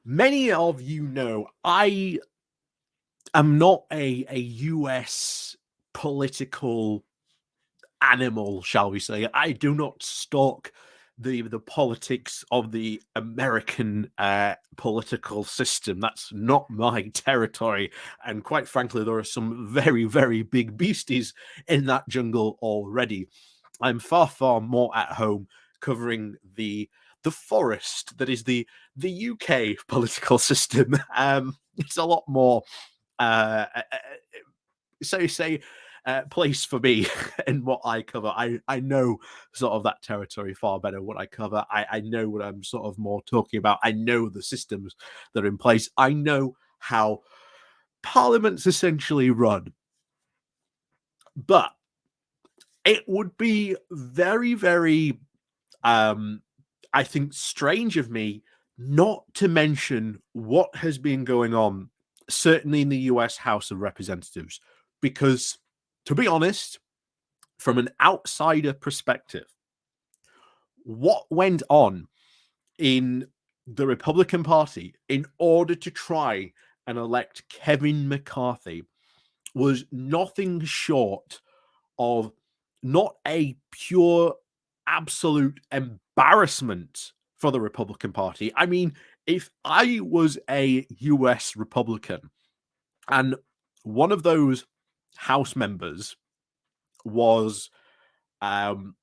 Many of you know I am not a US political animal, shall we say. I do not stalk the politics of the American political system. That's not my territory. And quite frankly, there are some very, very big beasties in that jungle already. I'm far, far more at home covering the forest that is the UK political system. It's a lot more so say place for me in what I cover. I know sort of that territory far better what I cover. I know what I'm sort of more talking about. I know the systems that are in place. I know how parliaments essentially run. But it would be very, very I think strange of me not to mention what has been going on, certainly in the US House of Representatives, because to be honest, from an outsider perspective, what went on in the Republican Party in order to try and elect Kevin McCarthy was nothing short of not a pure absolute embarrassment for the Republican Party. I mean, if I was a US Republican and one of those House members was, um,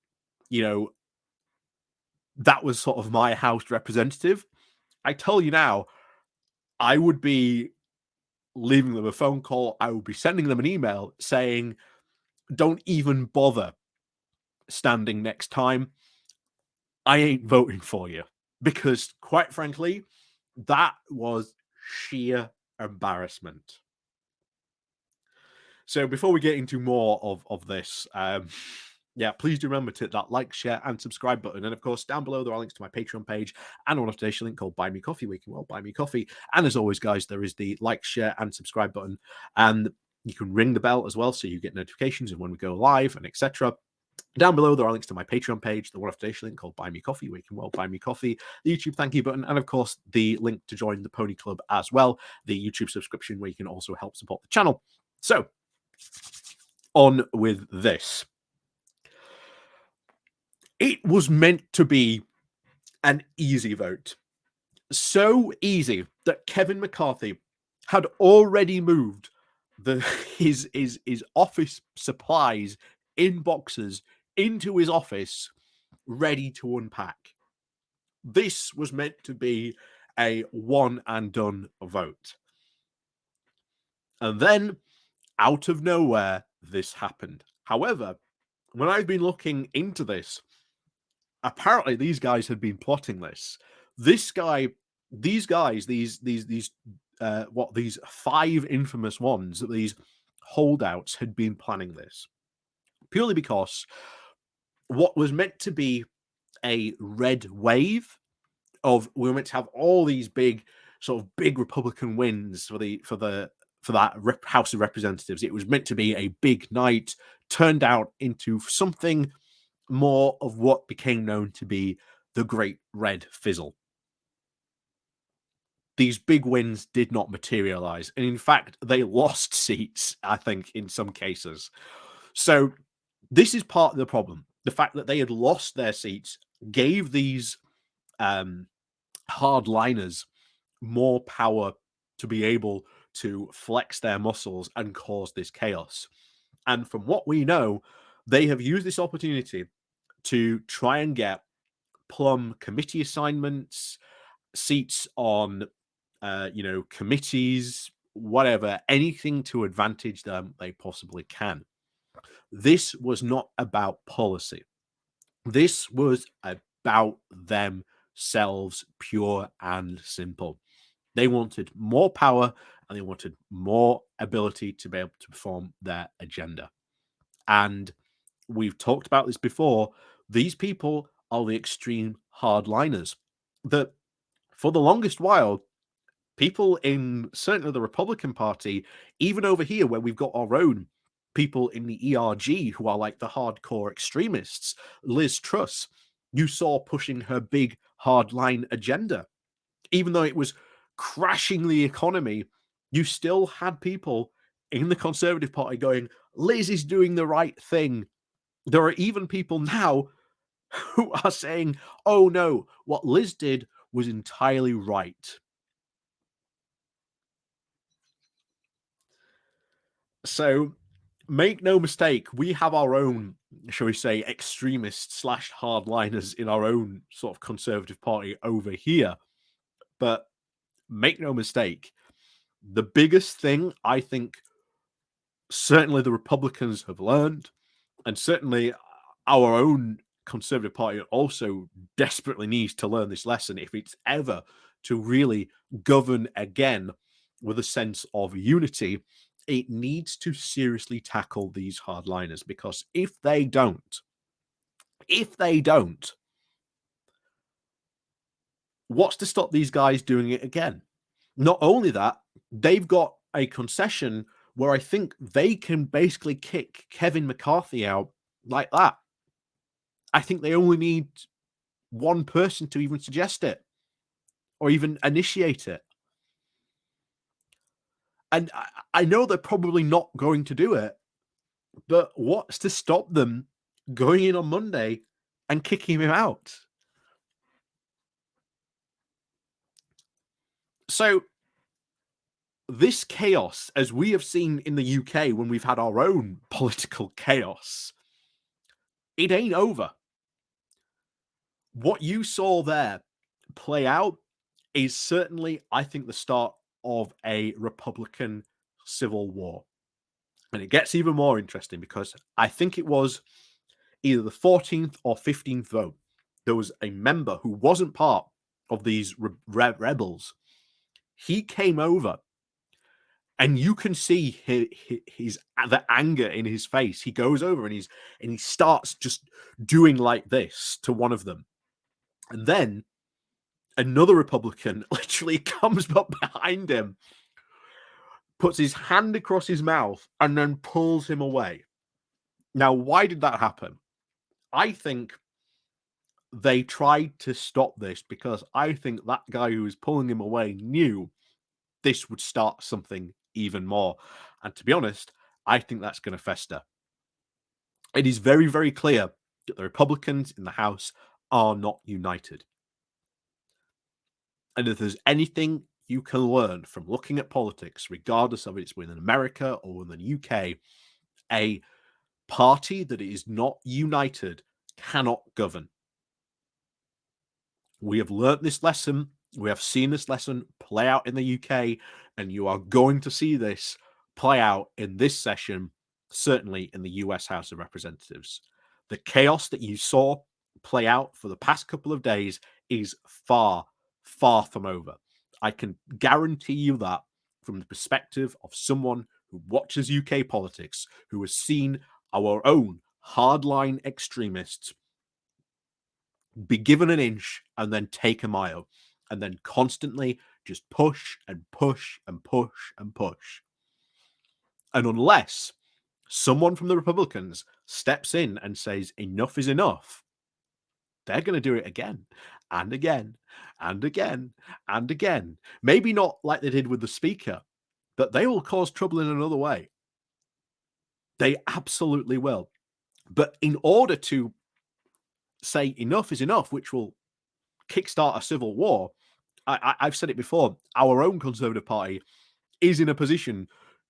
you know, that was sort of my House representative, I tell you now, I would be leaving them a phone call. I would be sending them an email saying, don't even bother standing next time. I ain't voting for you. Because quite frankly, that was sheer embarrassment. So before we get into more of this, yeah, please do remember to hit that like, share, and subscribe button. And of course, down below there are links to my Patreon page and a notification link called Buy Me Coffee, where you can buy me coffee. And as always, guys, there is the like, share, and subscribe button. And you can ring the bell as well, so you get notifications of when we go live and etc. Down below, there are links to my Patreon page, the one-off link called Buy Me Coffee, where you can buy me coffee, the YouTube thank you button, and of course, the link to join the Pony Club as well, the YouTube subscription, where you can also help support the channel. So, on with this. It was meant to be an easy vote. So easy that Kevin McCarthy had already moved his office supplies in boxes into his office, ready to unpack. This was meant to be a one and done vote. And then, out of nowhere, this happened. However, when I've been looking into this, apparently these guys had been plotting this. These five infamous ones, these holdouts had been planning this purely because what was meant to be a red wave of we were meant to have all these big Republican wins for that House of Representatives. It was meant to be a big night, turned out into something more of what became known to be the Great Red Fizzle. These big wins did not materialize. And in fact, they lost seats, I think, in some cases. So this is part of the problem. The fact that they had lost their seats gave these hardliners more power to be able to flex their muscles and cause this chaos. And from what we know, they have used this opportunity to try and get plum committee assignments, seats on, committees, whatever, anything to advantage them they possibly can. This was not about policy. This was about themselves, pure and simple. They wanted more power and they wanted more ability to be able to perform their agenda. And we've talked about this before. These people are the extreme hardliners that for the longest while, people in certainly the Republican Party, even over here where we've got our own people in the ERG who are like the hardcore extremists, Liz Truss, you saw pushing her big hardline agenda, even though it was crashing the economy, you still had people in the Conservative Party going, Liz is doing the right thing. There are even people now who are saying, oh no, what Liz did was entirely right. So make no mistake, we have our own, shall we say, extremists slash hardliners in our own sort of Conservative Party over here. But make no mistake, the biggest thing I think certainly the Republicans have learned, and certainly our own Conservative Party also desperately needs to learn this lesson if it's ever to really govern again with a sense of unity. It needs to seriously tackle these hardliners, because if they don't, what's to stop these guys doing it again? Not only that, they've got a concession where I think they can basically kick Kevin McCarthy out like that. I think they only need one person to even suggest it or even initiate it. And I know they're probably not going to do it, but what's to stop them going in on Monday and kicking him out? So this chaos, as we have seen in the UK when we've had our own political chaos, it ain't over. What you saw there play out is certainly, I think, the start of a Republican civil war. And it gets even more interesting because I think it was either the 14th or 15th vote. There was a member who wasn't part of these rebels. He came over, and you can see his the anger in his face. He goes over and he starts just doing like this to one of them, and then another Republican literally comes up behind him, puts his hand across his mouth, and then pulls him away. Now, why did that happen? I think they tried to stop this because I think that guy who was pulling him away knew this would start something even more. And to be honest, I think that's going to fester. It is very, very clear that the Republicans in the House are not united. And if there's anything you can learn from looking at politics, regardless of it's within America or within the UK, a party that is not united cannot govern. We have learnt this lesson. We have seen this lesson play out in the UK, and you are going to see this play out in this session, certainly in the US House of Representatives. The chaos that you saw play out for the past couple of days is far, far from over. I can guarantee you that from the perspective of someone who watches UK politics, who has seen our own hardline extremists be given an inch and then take a mile, and then constantly just push and push and push and push. And unless someone from the Republicans steps in and says enough is enough, they're going to do it again and again and again and again. Maybe not like they did with the Speaker, but they will cause trouble in another way. They absolutely will. But in order to say enough is enough, which will kickstart a civil war, I've said it before, our own Conservative Party is in a position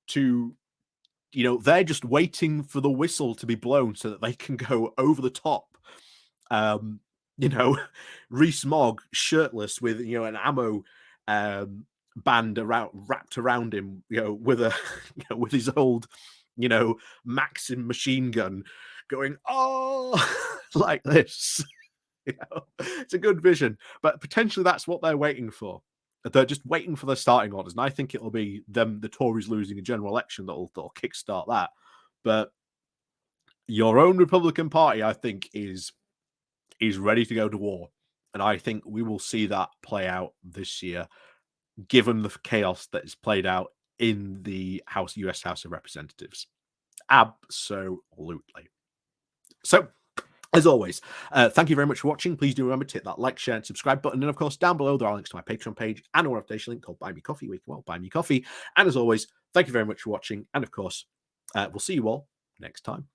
to, they're just waiting for the whistle to be blown so that they can go over the top. Rees-Mogg shirtless with, an ammo band wrapped around him, with a, with his old, Maxim machine gun going, oh, like this. It's a good vision, but potentially that's what they're waiting for. They're just waiting for their starting orders, and I think it'll be them, the Tories losing a general election that'll kickstart that. But your own Republican Party, I think, is ready to go to war, and I think we will see that play out this year, given the chaos that is played out in the US House of Representatives. Absolutely. So As always, thank you very much for watching. Please do remember to hit that like, share, and subscribe button. And of course, down below, there are links to my Patreon page and a reputation link called Buy Me Coffee, where you can buy me coffee. And as always, thank you very much for watching. And of course, we'll see you all next time.